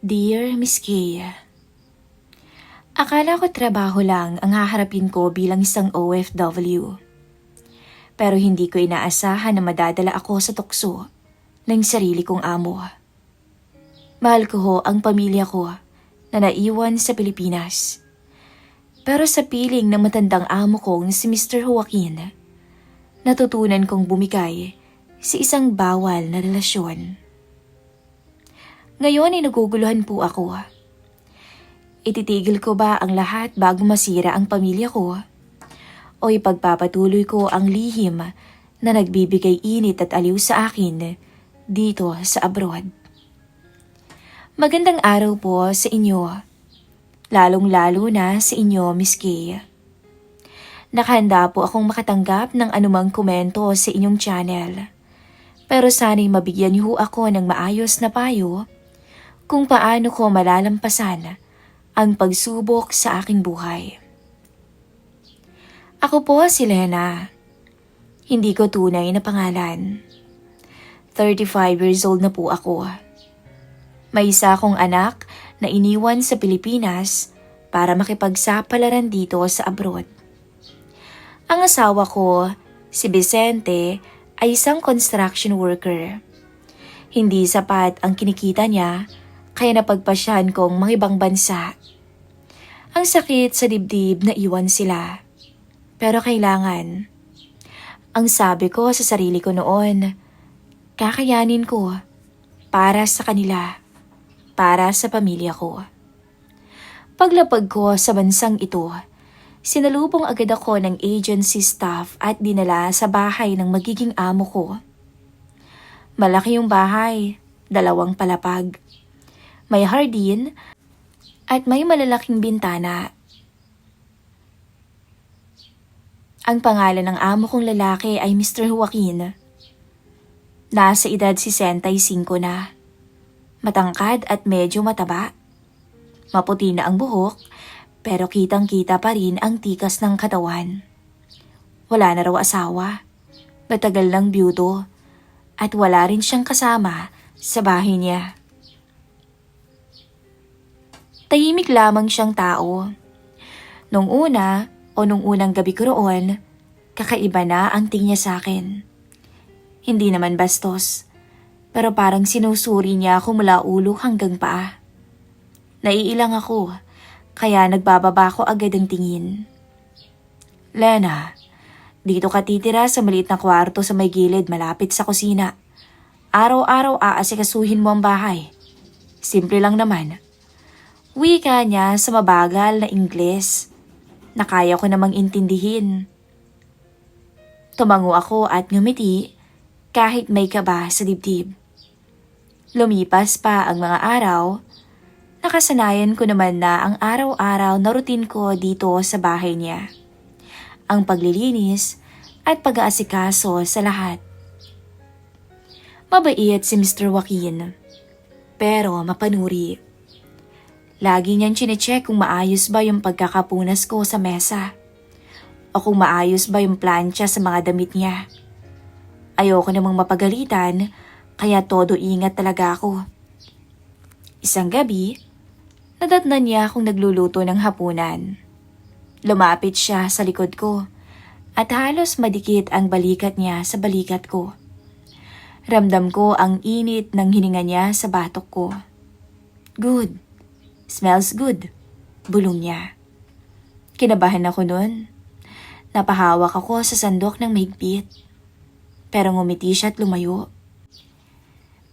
Dear Miss Kay, akala ko trabaho lang ang haharapin ko bilang isang OFW. Pero hindi ko inaasahan na madadala ako sa tukso ng sarili kong amo. Mahal ko ho ang pamilya ko na naiwan sa Pilipinas. Pero sa piling ng matandang amo kong si Mr. Joaquin, natutunan kong bumigay sa isang bawal na relasyon. Ngayon ay naguguluhan po ako. Ititigil ko ba ang lahat bago masira ang pamilya ko? O ipagpapatuloy ko ang lihim na nagbibigay init at aliw sa akin dito sa abroad? Magandang araw po sa inyo, lalong-lalo na sa inyo, Miss Kay. Nakahanda po akong makatanggap ng anumang komento sa inyong channel. Pero sana'y mabigyan niyo ako ng maayos na payo kung paano ko malalampasan ang pagsubok sa aking buhay. Ako po si Lena. Hindi ko tunay na pangalan. 35 years old na po ako. May isa akong anak na iniwan sa Pilipinas para makipagsapalaran dito sa abroad. Ang asawa ko, si Vicente, ay isang construction worker. Hindi sapat ang kinikita niya, kaya napagpasyahan kong mangibang bansa. Ang sakit sa dibdib na iwan sila. Pero kailangan. Ang sabi ko sa sarili ko noon, kakayanin ko para sa kanila, para sa pamilya ko. Paglapag ko sa bansang ito, sinalubong agad ako ng agency staff at dinala sa bahay ng magiging amo ko. Malaki yung bahay, 2 palapag. May hardin at may malalaking bintana. Ang pangalan ng amo kong lalaki ay Mr. Joaquin. Nasa edad 65 na. Matangkad at medyo mataba. Maputi na ang buhok, pero kitang-kita pa rin ang tikas ng katawan. Wala na raw asawa. Matagal lang byudo. At wala rin siyang kasama sa bahay niya. Tahimik lamang siyang tao. Nung unang gabi ko roon, kakaiba na ang tingin niya sa akin. Hindi naman bastos, pero parang sinusuri niya ako mula ulo hanggang paa. Naiilang ako, kaya nagbababa ko agad ang tingin. Lena, dito ka titira sa maliit na kwarto sa may gilid malapit sa kusina. Araw-araw aasikasuhin mo ang bahay. Simple lang naman. Wika niya sa mabagal na Ingles na kaya ko namang intindihin. Tumango ako at ngumiti kahit may kaba sa dibdib. Lumipas pa ang mga araw, nakasanayan ko naman na ang araw-araw na routine ko dito sa bahay niya. Ang paglilinis at pag-aasikaso sa lahat. Mabait si Mr. Joaquin, pero mapanuri. Lagi niyang chinecheck kung maayos ba yung pagkakapunas ko sa mesa o kung maayos ba yung plancha sa mga damit niya. Ayoko namang mapagalitan, kaya todo ingat talaga ako. Isang gabi, nadatnan niya akong nagluluto ng hapunan. Lumapit siya sa likod ko at halos madikit ang balikat niya sa balikat ko. Ramdam ko ang init ng hininga niya sa batok ko. Good. Smells good, bulong niya. Kinabahan ako nun. Napahawak ako sa sandok ng mahigpit. Pero ngumiti siya at lumayo.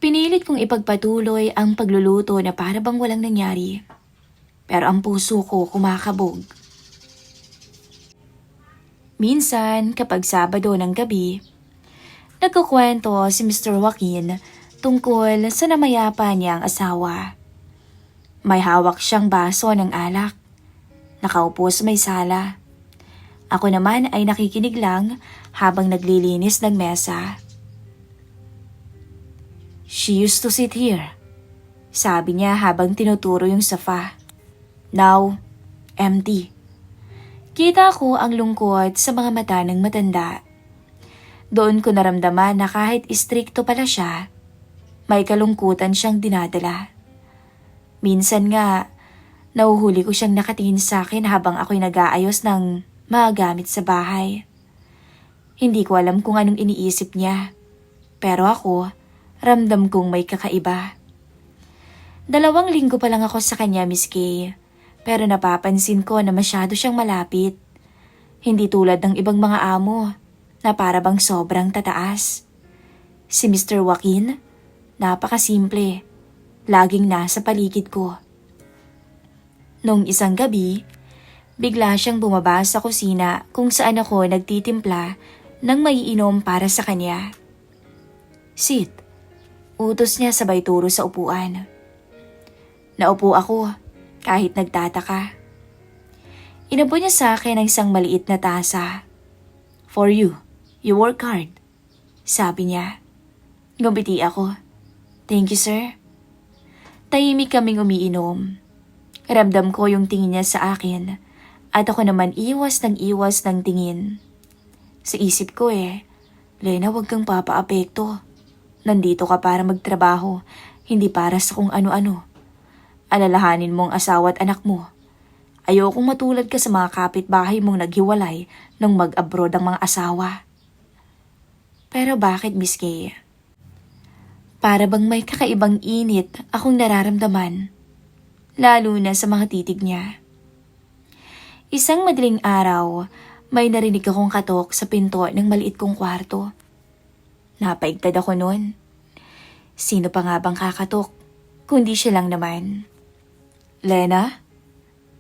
Pinilit kong ipagpatuloy ang pagluluto na para bang walang nangyari. Pero ang puso ko kumakabog. Minsan, kapag Sabado ng gabi, nagkukwento si Mr. Joaquin tungkol sa namayapa niyang asawa. May hawak siyang baso ng alak. Nakaupo sa may sala. Ako naman ay nakikinig lang habang naglilinis ng mesa. She used to sit here, sabi niya habang tinuturo yung sofa. Now, empty. Kita ko ang lungkot sa mga mata ng matanda. Doon ko naramdaman na kahit istrikto pala siya, may kalungkutan siyang dinadala. Minsan nga, nahuhuli ko siyang nakatingin sa akin habang ako'y nag-aayos ng mga gamit sa bahay. Hindi ko alam kung anong iniisip niya. Pero ako, ramdam kong may kakaiba. 2 linggo pa lang ako sa kanya, Miss Kay. Pero napapansin ko na masyado siyang malapit. Hindi tulad ng ibang mga amo na para bang sobrang tataas. Si Mr. Joaquin, napakasimple. Laging nasa paligid ko. Nung isang gabi, bigla siyang bumaba sa kusina kung saan ako nagtitimpla ng maiinom para sa kanya. Sit, utos niya sabay turo sa upuan. Naupo ako kahit nagtataka. Inabo niya sa akin ang isang maliit na tasa. For you, you work hard, sabi niya. Gumpiti ako. Thank you, sir. Tahimik kaming umiinom. Ramdam ko yung tingin niya sa akin at ako naman iwas ng tingin. Sa isip ko Lena, huwag kang papaapekto. Nandito ka para magtrabaho, hindi para sa kung ano-ano. Alalahanin mo ang asawa at anak mo. Ayokong matulad ka sa mga kapitbahay mong naghiwalay nung mag-abroad ang mga asawa. Pero bakit, Miss Kay? Para bang may kakaibang init akong nararamdaman, lalo na sa mga titig niya. Isang madaling araw, may narinig akong katok sa pinto ng maliit kong kwarto. Napaigtad ako noon. Sino pa nga bang kakatok, kundi siya lang naman. Lena?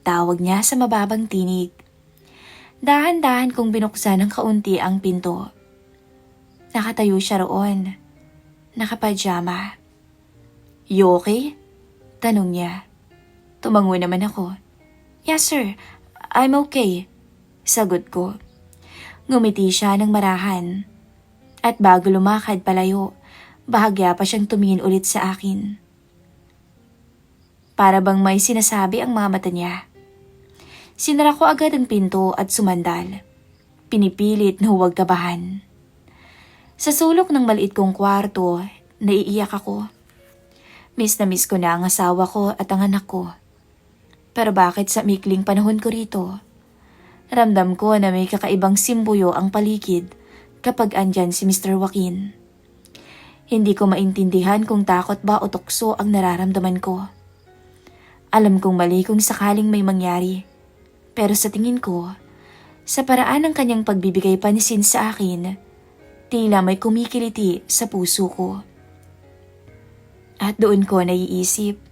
Tawag niya sa mababang tinig. Dahan-dahan kong binuksan ng kaunti ang pinto. Nakatayo siya roon. Nakapajama. You okay? Tanong niya. Tumango naman ako. Yes sir, I'm okay. Sagot ko. Ngumiti siya ng marahan. At bago lumakad palayo, bahagya pa siyang tumingin ulit sa akin. Para bang may sinasabi ang mga mata niya. Sinara ko agad ang pinto at sumandal. Pinipilit na huwag kabahan. Sa sulok ng maliit kong kwarto, naiiyak ako. Miss na miss ko na ang asawa ko at ang anak ko. Pero bakit sa mikling panahon ko rito? Ramdam ko na may kakaibang simbuyo ang paligid kapag andyan si Mr. Joaquin. Hindi ko maintindihan kung takot ba o tukso ang nararamdaman ko. Alam kong mali kung sakaling may mangyari. Pero sa tingin ko, sa paraan ng kanyang pagbibigay pansin sa akin, tila may kumikiliti sa puso ko. At doon ko naiisip,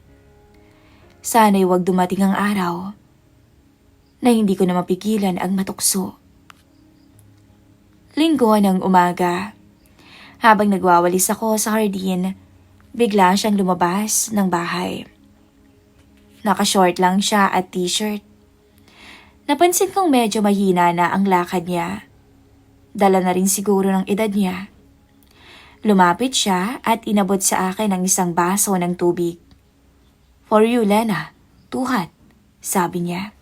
sana'y wag dumating ang araw na hindi ko na mapigilan ang matukso. Linggo ng umaga, habang nagwawalis ako sa hardin, bigla siyang lumabas ng bahay. Naka-short lang siya at t-shirt. Napansin kong medyo mahina na ang lakad niya. Dala na rin siguro ng edad niya. Lumapit siya at inabot sa akin ang isang baso ng tubig. For you, Lena. Tuhat, sabi niya.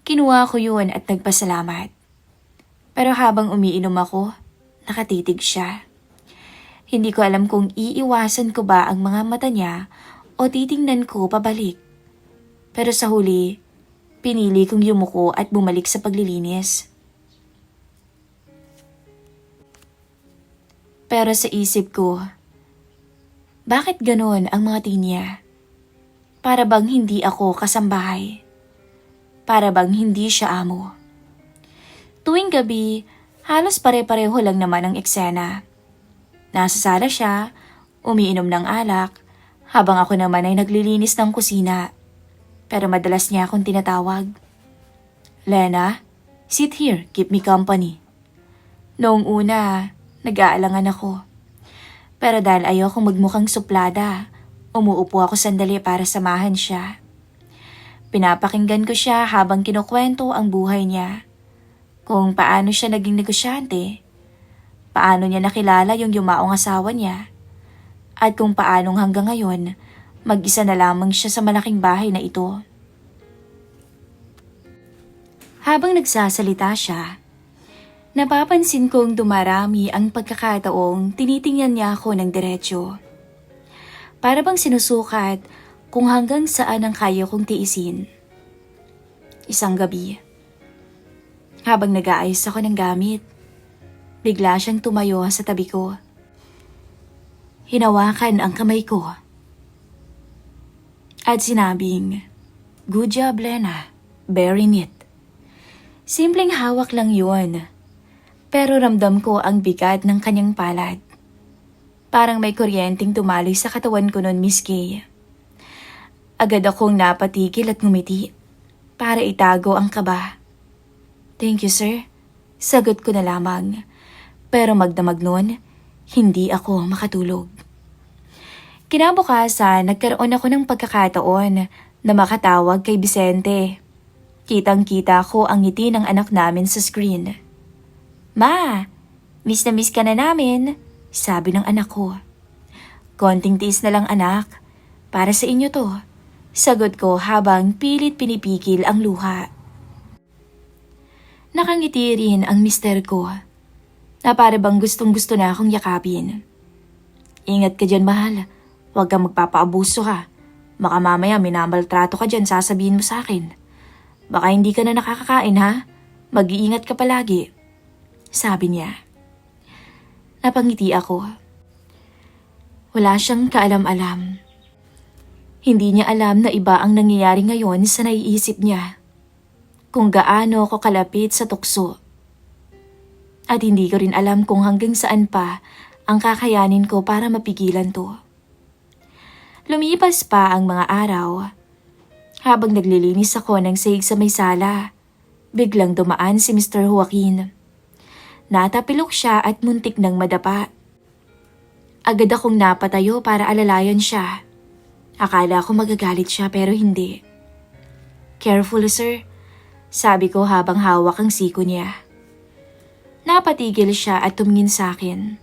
Kinuha ko yun at nagpasalamat. Pero habang umiinom ako, nakatitig siya. Hindi ko alam kung iiwasan ko ba ang mga mata niya o titingnan ko pabalik. Pero sa huli, pinili kong yumuko at bumalik sa paglilinis. Pero sa isip ko, bakit ganon ang mga tingin niya? Para bang hindi ako kasambahay? Para bang hindi siya amo? Tuwing gabi, halos pare-pareho lang naman ang eksena. Nasa sala siya, umiinom ng alak, habang ako naman ay naglilinis ng kusina. Pero madalas niya akong tinatawag. Lena, sit here, keep me company. Noong una, nag-aalangan ako. Pero dahil ayokong magmukhang suplada, umuupo ako sandali para samahan siya. Pinapakinggan ko siya habang kinukwento ang buhay niya. Kung paano siya naging negosyante, paano niya nakilala yung yumaong asawa niya, at kung paanong hanggang ngayon, mag-isa na lamang siya sa malaking bahay na ito. Habang nagsasalita siya, napapansin kong dumarami ang pagkakataong tinitingnan niya ako ng diretsyo. Para bang sinusukat kung hanggang saan ang kaya kong tiisin. Isang gabi, habang nag-aayos ako ng gamit, bigla siyang tumayo sa tabi ko. Hinawakan ang kamay ko at sinabing, "Good job, Lena. Very neat." Simpleng hawak lang yun, pero ramdam ko ang bigat ng kanyang palad. Parang may kuryenteng tumaloy sa katawan ko noon, Miss Kay. Agad akong napatigil at ngumiti para itago ang kaba. "Thank you, sir." Sagot ko na lamang. Pero magdamag noon, hindi ako makatulog. Kinabukasan, nagkaroon ako ng pagkakataon na makatawag kay Vicente. Kitang-kita ko ang ngiti ng anak namin sa screen. "Ma, miss na miss ka na namin," sabi ng anak ko. "Konting tiis na lang, anak. Para sa inyo to," sagot ko habang pilit pinipigil ang luha. Nakangiti rin ang mister ko na para bang gustong-gusto na akong yakapin. "Ingat ka dyan, mahal. Huwag kang magpapaabuso ka. Baka mamaya minamaltrato ka dyan, sasabihin mo sa akin. Baka hindi ka na nakakakain, ha? Mag-iingat ka palagi," sabi niya. Napangiti ako. Wala siyang kaalam-alam. Hindi niya alam na iba ang nangyayari ngayon sa naiisip niya. Kung gaano ako kalapit sa tukso. At hindi ko rin alam kung hanggang saan pa ang kakayanin ko para mapigilan to. Lumipas pa ang mga araw. Habang naglilinis ako ng sahig sa may sala, biglang dumaan si Mr. Joaquin. Natapilok siya at muntik nang madapa. Agad akong napatayo para alalayan siya. Akala ko magagalit siya pero hindi. "Careful, sir," sabi ko habang hawak ang siko niya. Napatigil siya at tumingin sa akin.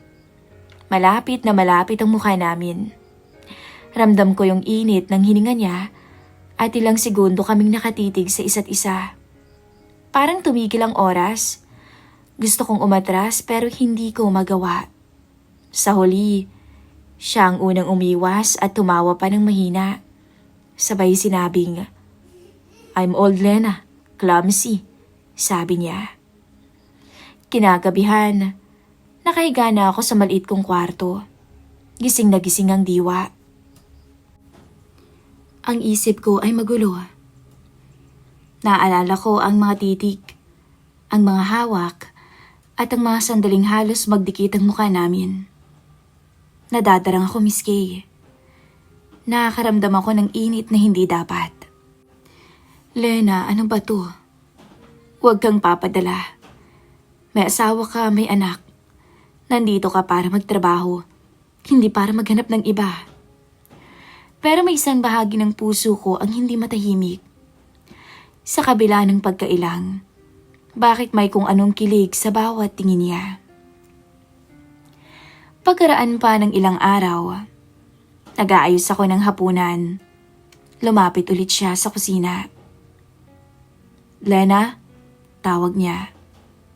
Malapit na malapit ang mukha namin. Ramdam ko yung init ng hininga niya at ilang segundo kaming nakatitig sa isa't isa. Parang tumigil ang oras. Gusto kong umatras pero hindi ko magawa. Sa huli, siya ang unang umiwas at tumawa pa ng mahina. Sabay sinabing, "I'm old, Lena. Clumsy," sabi niya. Kinagabihan, nakahiga na ako sa maliit kong kwarto. Gising na gising ang diwa. Ang isip ko ay magulo. Naalala ko ang mga titik, ang mga hawak, at ang mga sandaling halos magdikit ang mukha namin. Nadadarang ako, Miss Kay. Nakakaramdam ako ng init na hindi dapat. "Lena, ano ba to? Huwag kang papadala. May asawa ka, may anak. Nandito ka para magtrabaho, hindi para maghanap ng iba." Pero may isang bahagi ng puso ko ang hindi matahimik. Sa kabila ng pagkailang, bakit may kung anong kilig sa bawat tingin niya? Pagkaraan pa ng ilang araw, nag-aayos ako ng hapunan. Lumapit ulit siya sa kusina. "Lena," tawag niya.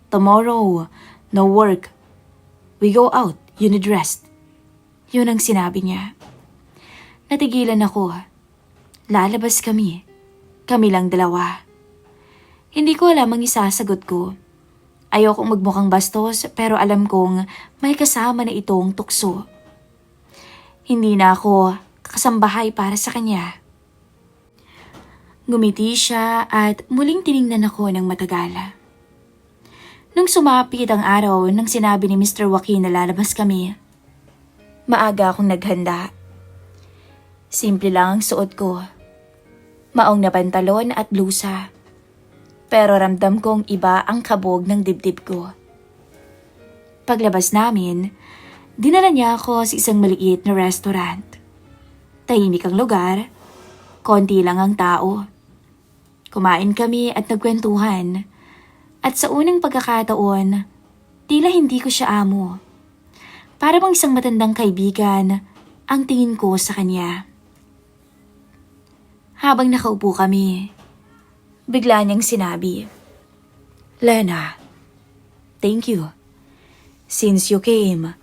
"Tomorrow, no work. We go out, you need rest." Yun ang sinabi niya. Natigilan ako. Lalabas kami. Kami lang dalawa. Hindi ko alam ang isasagot ko. Ayokong magmukhang bastos pero alam kong may kasama na itong tukso. Hindi na ako kasambahay para sa kanya. Ngumiti siya at muling tiningnan ako ng matagal. Nung sumapit ang araw nang sinabi ni Mr. Joaquin na lalabas kami, maaga akong naghanda. Simple lang ang suot ko. Maong na pantalon at blusa. Pero ramdam kong iba ang kabog ng dibdib ko. Paglabas namin, dinala niya ako sa isang maliit na restaurant. Tahimik ang lugar, konti lang ang tao. Kumain kami at nagkwentuhan. At sa unang pagkakataon, tila hindi ko siya amo. Para bang isang matandang kaibigan ang tingin ko sa kanya. Habang nakaupo kami, bigla niyang sinabi, "Lena, thank you. Since you came,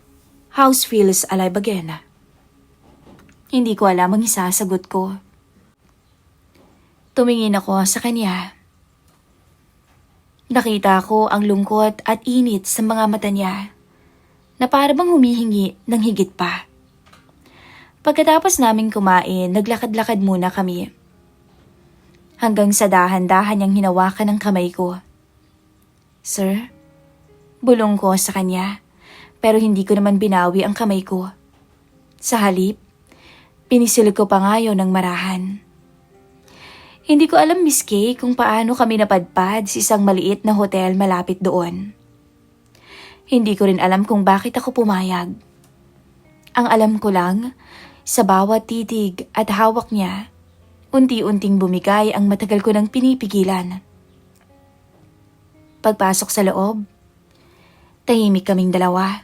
house feels alive again." Hindi ko alam ang isasagot ko. Tumingin ako sa kanya. Nakita ko ang lungkot at init sa mga mata niya na para bang humihingi ng higit pa. Pagkatapos naming kumain, naglakad-lakad muna kami. Hanggang sa dahan-dahan niyang hinawakan ang kamay ko. Sir, bulong ko sa kanya pero hindi ko naman binawi ang kamay ko. Sa halip, pinisil ko pa nga yun ng marahan. Hindi ko alam, Miss Kay, kung paano kami napadpad sa isang maliit na hotel malapit doon. Hindi ko rin alam kung bakit ako pumayag. Ang alam ko lang, sa bawat titig at hawak niya, unti-unting bumigay ang matagal ko nang pinipigilan. Pagpasok sa loob, tahimik kaming dalawa.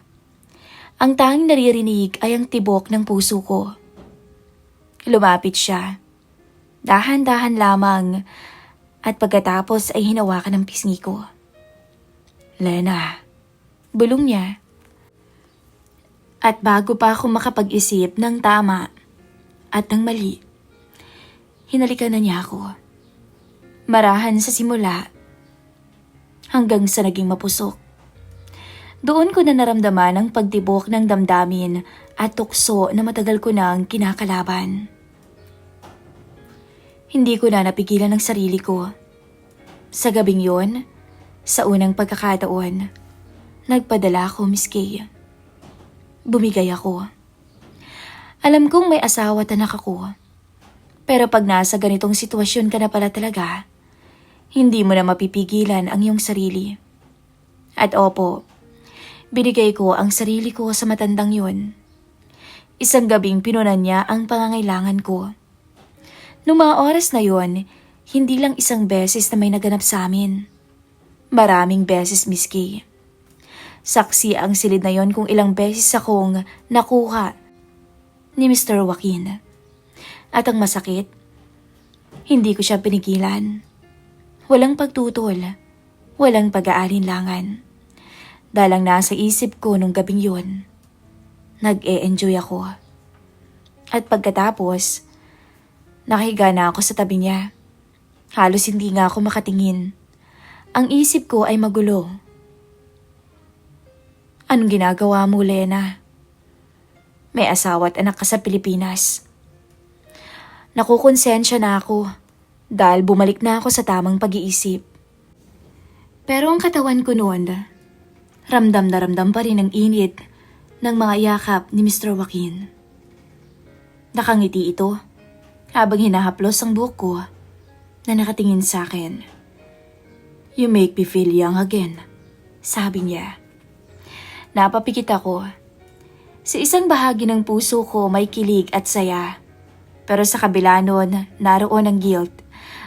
Ang tanging naririnig ay ang tibok ng puso ko. Lumapit siya. Dahan-dahan lamang at pagkatapos ay hinawakan ng pisngi ko. Lena, bulong niya. At bago pa ako makapag-isip ng tama at ng mali, hinalikan na niya ako. Marahan sa simula hanggang sa naging mapusok. Doon ko na naramdaman ang pagtibok ng damdamin at tukso na matagal ko nang kinakalaban. Hindi ko na napigilan ang sarili ko. Sa gabing yon, sa unang pagkakataon, nagpadala ako, Miss Kay. Bumigay ako. Alam kong may asawa at anak ako. Pero pag nasa ganitong sitwasyon ka na pala talaga, hindi mo na mapipigilan ang iyong sarili. At opo, binigay ko ang sarili ko sa matandang yun. Isang gabing pinunan niya ang pangangailangan ko. Noong mga oras na yon, hindi lang isang beses na may naganap sa amin. Maraming beses, Miss Kay. Saksi ang silid na yon kung ilang beses akong nakuha ni Mr. Joaquin. At ang masakit, hindi ko siya pinigilan. Walang pagtutol, walang pag-aalinlangan. Dahil ang nasa isip ko nung gabing yun, nag-e-enjoy ako. At pagkatapos, nakahiga na ako sa tabi niya. Halos hindi nga ako makatingin. Ang isip ko ay magulo. Anong ginagawa mo, Lena? May asawa at anak ka sa Pilipinas. Nakukonsensya na ako dahil bumalik na ako sa tamang pag-iisip. Pero ang katawan ko noon, ramdam na ramdam pa rin ang init ng mga yakap ni Mr. Joaquin. Nakangiti ito habang hinahaplos ang buhok ko na nakatingin sa akin. You make me feel young again, sabi niya. Napapikit ako. Sa isang bahagi ng puso ko may kilig at saya. Pero sa kabila nun, naroon ang guilt,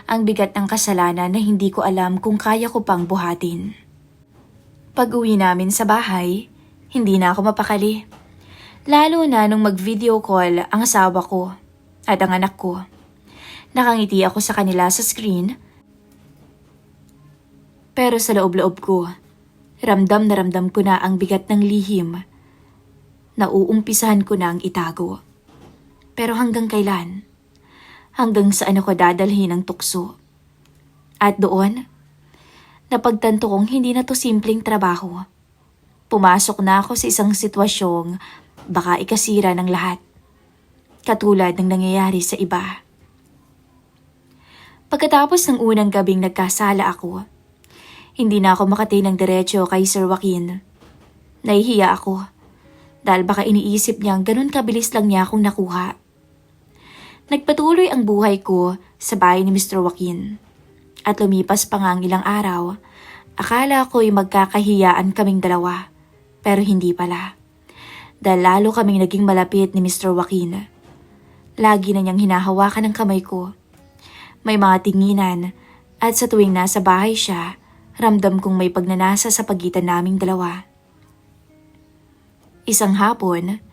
ang bigat ng kasalanan na hindi ko alam kung kaya ko pang buhatin. Pag-uwi namin sa bahay, hindi na ako mapakali. Lalo na nung mag-video call ang asawa ko at ang anak ko. Nakangiti ako sa kanila sa screen. Pero sa loob-loob ko, ramdam na ramdam ko na ang bigat ng lihim. Nauumpisahan ko na ang itago. Pero hanggang kailan? Hanggang saan ako dadalhin ang tukso? At doon, napagtanto kong hindi na to simpleng trabaho. Pumasok na ako sa isang sitwasyong baka ikasira ng lahat. Katulad ng nangyayari sa iba. Pagkatapos ng unang gabing nagkasala ako, hindi na ako makatay ng diretso kay Sir Joaquin. Nahihiya ako dahil baka iniisip niyang ganun kabilis lang niya akong nakuha. Nagpatuloy ang buhay ko sa bahay ni Mr. Joaquin. At lumipas pa nga ang ilang araw, akala ko'y magkakahiyaan kaming dalawa. Pero hindi pala. Dahil lalo kaming naging malapit ni Mr. Joaquin. Lagi na niyang hinahawakan ang kamay ko. May mga tinginan at sa tuwing nasa bahay siya, ramdam kong may pagnanasa sa pagitan naming dalawa. Isang hapon,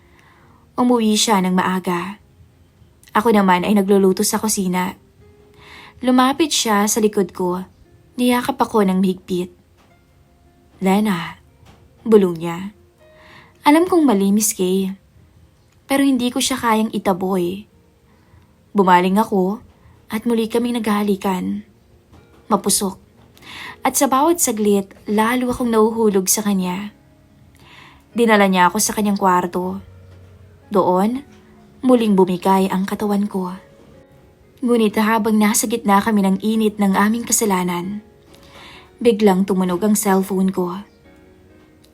umuwi siya ng maaga. Ako naman ay nagluluto sa kusina. Lumapit siya sa likod ko, niyakap ako ng mahigpit. Lena, bulong niya. Alam kong mali, Miss Kay, pero hindi ko siya kayang itaboy. Bumaling ako at muli kaming naghahalikan. Mapusok. At sa bawat saglit, lalo akong nahuhulog sa kanya. Dinala niya ako sa kanyang kwarto. Doon, muling bumigay ang katawan ko. Ngunit habang nasa gitna kami ng init ng aming kasalanan, biglang tumunog ang cellphone ko.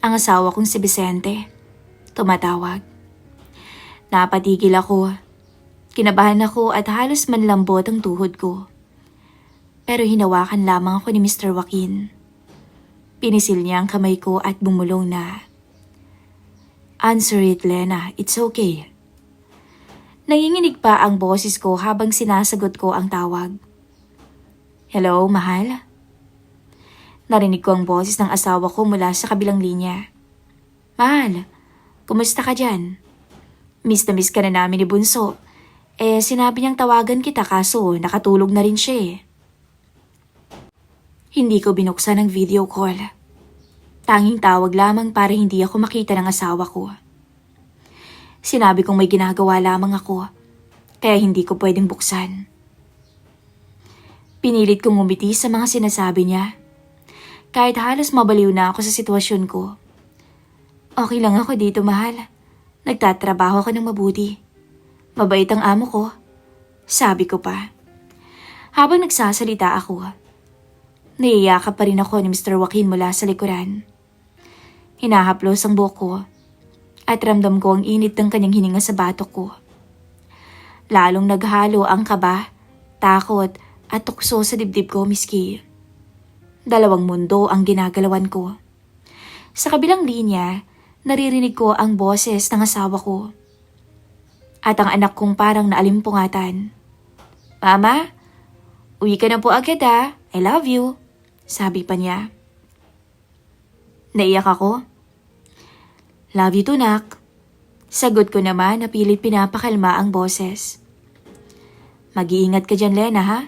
Ang asawa kong si Vicente, tumatawag. Napatigil ako. Kinabahan ako at halos manlambot ang tuhod ko. Pero hinawakan lamang ako ni Mr. Joaquin. Pinisil niya ang kamay ko at bumulong na, "Answer it, Lena. It's okay." Nanginginig pa ang boses ko habang sinasagot ko ang tawag. "Hello, mahal?" Narinig ko ang boses ng asawa ko mula sa kabilang linya. "Mahal, kumusta ka dyan? Miss na miss ka na namin ni Bunso. Sinabi niyang tawagan kita kaso nakatulog na rin siya eh." Hindi ko binuksan ang video call. Tanging tawag lamang para hindi ako makita ng asawa ko. Sinabi kong may ginagawa lamang ako, kaya hindi ko pwedeng buksan. Pinilit kong umiti sa mga sinasabi niya. Kahit halos mabaliw na ako sa sitwasyon ko. "Okay lang ako dito, mahal. Nagtatrabaho ako ng mabuti. Mabait ang amo ko," sabi ko pa. Habang nagsasalita ako, naiiyakap pa rin ako ni Mr. Joaquin mula sa likuran. Hinahaplos ang buhok ko at ramdam ko ang init ng kanyang hininga sa batok ko. Lalong naghalo ang kaba, takot at tukso sa dibdib ko miski. Dalawang mundo ang ginagalawan ko. Sa kabilang linya, naririnig ko ang boses ng asawa ko. At ang anak kong parang naalimpungatan. "Mama, uwi ka na po agad ah. I love you," sabi pa niya. Naiyak ako. "Love you too, nak." Sagot ko naman na pilit pinapakalma ang boses. "Mag-iingat ka dyan, Lena, ha?"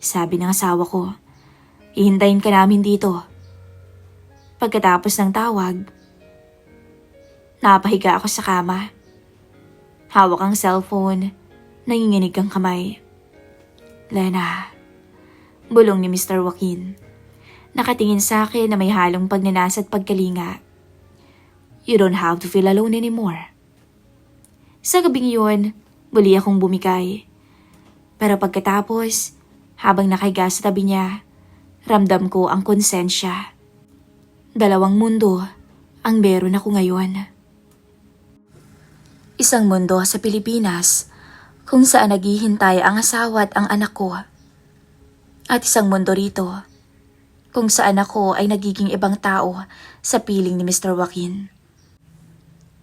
sabi ng asawa ko. "Ihintayin ka namin dito." Pagkatapos ng tawag, napahiga ako sa kama. Hawak ang cellphone, nanginginig ang kamay. "Lena," bulong ni Mr. Joaquin. Nakatingin sa akin na may halong pagnanasa at pagkalinga. "You don't have to feel alone anymore." Sa gabing yun, muli akong bumigay. Pero pagkatapos, habang nakahiga sa tabi niya, ramdam ko ang konsensya. Dalawang mundo ang meron ako ngayon. Isang mundo sa Pilipinas kung saan naghihintay ang asawa at ang anak ko. At isang mundo rito kung saan ako ay nagiging ibang tao sa piling ni Mr. Joaquin.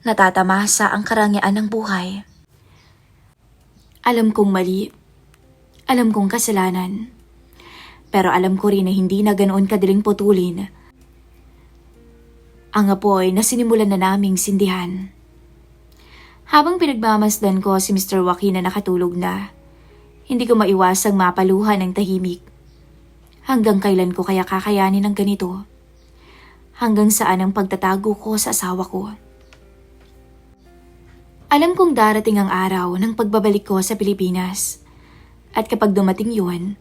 Natatamasa ang karangyaan ng buhay. Alam kong mali. Alam kong kasalanan. Pero alam ko rin na hindi na ganoon kadaling putulin ang apoy na sinimulan na naming sindihan. Habang pinagmamasdan ko si Mr. Joaquin na nakatulog na, hindi ko maiwasang mapaluhan ng tahimik. Hanggang kailan ko kaya kakayanin ng ganito? Hanggang saan ang pagtatago ko sa asawa ko? Alam kong darating ang araw ng pagbabalik ko sa Pilipinas. At kapag dumating yun,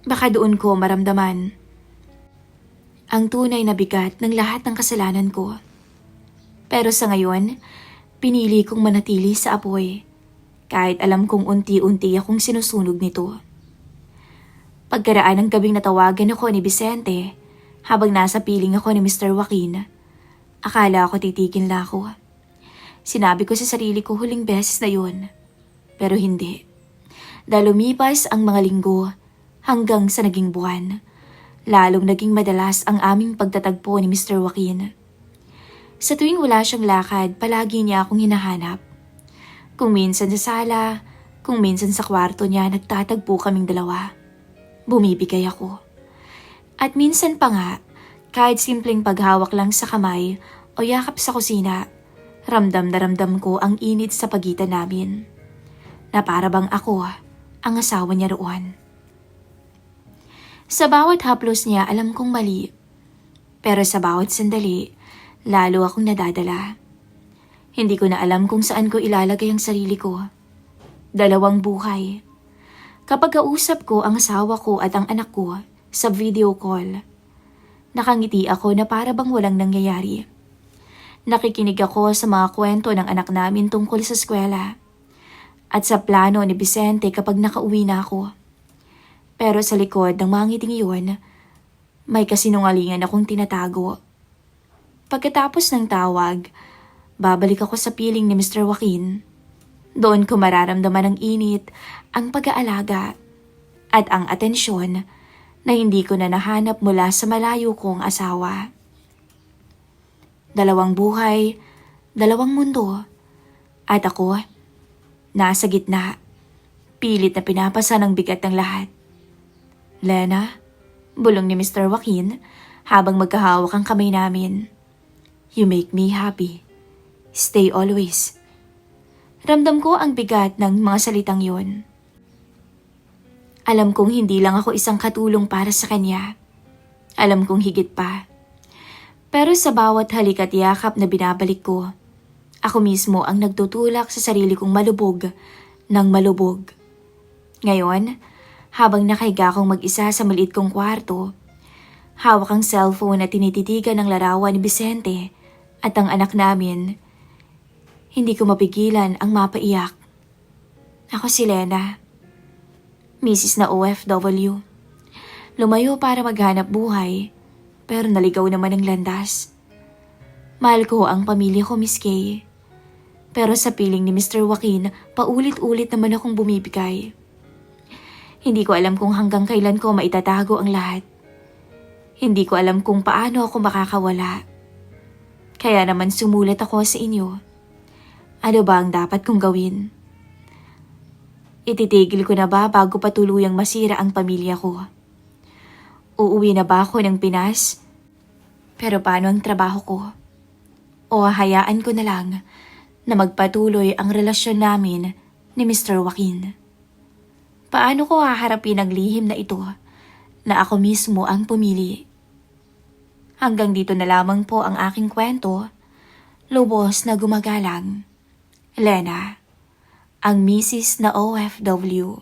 baka doon ko maramdaman ang tunay na bigat ng lahat ng kasalanan ko. Pero sa ngayon, pinili kong manatili sa apoy kahit alam kong unti-unti akong sinusunog nito. Pagkaraan ng gabing natawagan ako ni Vicente habang nasa piling ako ni Mr. Joaquin, akala ko titigil na ako. Sinabi ko sa sarili ko huling beses na yun. Pero hindi. Dahil lumipas ang mga linggo hanggang sa naging buwan, lalong naging madalas ang aming pagtatagpo ni Mr. Joaquin. Sa tuwing wala siyang lakad, palagi niya akong hinahanap. Kung minsan sa sala, kung minsan sa kwarto niya, nagtatagpo kaming dalawa. Bumibigay ako. At minsan pa nga, kahit simpleng paghawak lang sa kamay o yakap sa kusina, ramdam na ramdam ko ang init sa pagitan namin. Na para bang ako ang asawa niya roon. Sa bawat haplos niya alam kong mali, pero sa bawat sandali, lalo akong nadadala. Hindi ko na alam kung saan ko ilalagay ang sarili ko. Dalawang buhay. Kapag kausap ko ang asawa ko at ang anak ko sa video call, nakangiti ako na para bang walang nangyayari. Nakikinig ako sa mga kwento ng anak namin tungkol sa eskwela at sa plano ni Vicente kapag nakauwi na ako. Pero sa likod ng mga ngiting iyon, may kasinungalingan akong tinatago. Pagkatapos ng tawag, babalik ako sa piling ni Mr. Joaquin. Doon ko mararamdaman ang init, ang pag-aalaga, at ang atensyon na hindi ko na nahanap mula sa malayo kong asawa. 2 buhay, 2 mundo, at ako, nasa gitna, pilit na pinapasa ng bigat ng lahat. Lena, bulong ni Mr. Joaquin habang magkahawak ang kamay namin. You make me happy. Stay always. Ramdam ko ang bigat ng mga salitang yon. Alam kong hindi lang ako isang katulong para sa kanya. Alam kong higit pa. Pero sa bawat halik at yakap na binabalik ko, ako mismo ang nagtutulak sa sarili kong malubog ng malubog. Ngayon, habang nakahiga akong mag-isa sa maliit kong kwarto, hawak ang cellphone at tinititigan ng larawan ni Vicente at ang anak namin, hindi ko mapigilan ang mapaiyak. Ako si Lena, misis na OFW. Lumayo para maghanap buhay, pero naligaw naman ang landas. Mahal ko ang pamilya ko, Miss Kay. Pero sa piling ni Mr. Joaquin, paulit-ulit naman akong bumibigay. Hindi ko alam kung hanggang kailan ko maitatago ang lahat. Hindi ko alam kung paano ako makakawala. Kaya naman sumulat ako sa inyo. Ano ba ang dapat kong gawin? Ititigil ko na ba bago pa tuluyang masira ang pamilya ko? Uuwi na ba ako ng Pinas? Pero paano ang trabaho ko? O hayaan ko na lang na magpatuloy ang relasyon namin ni Mr. Joaquin? Paano ko haharapin ang lihim na ito na ako mismo ang pumili? Hanggang dito na lamang po ang aking kwento. Lubos na gumagalang. Lena, ang misis na OFW.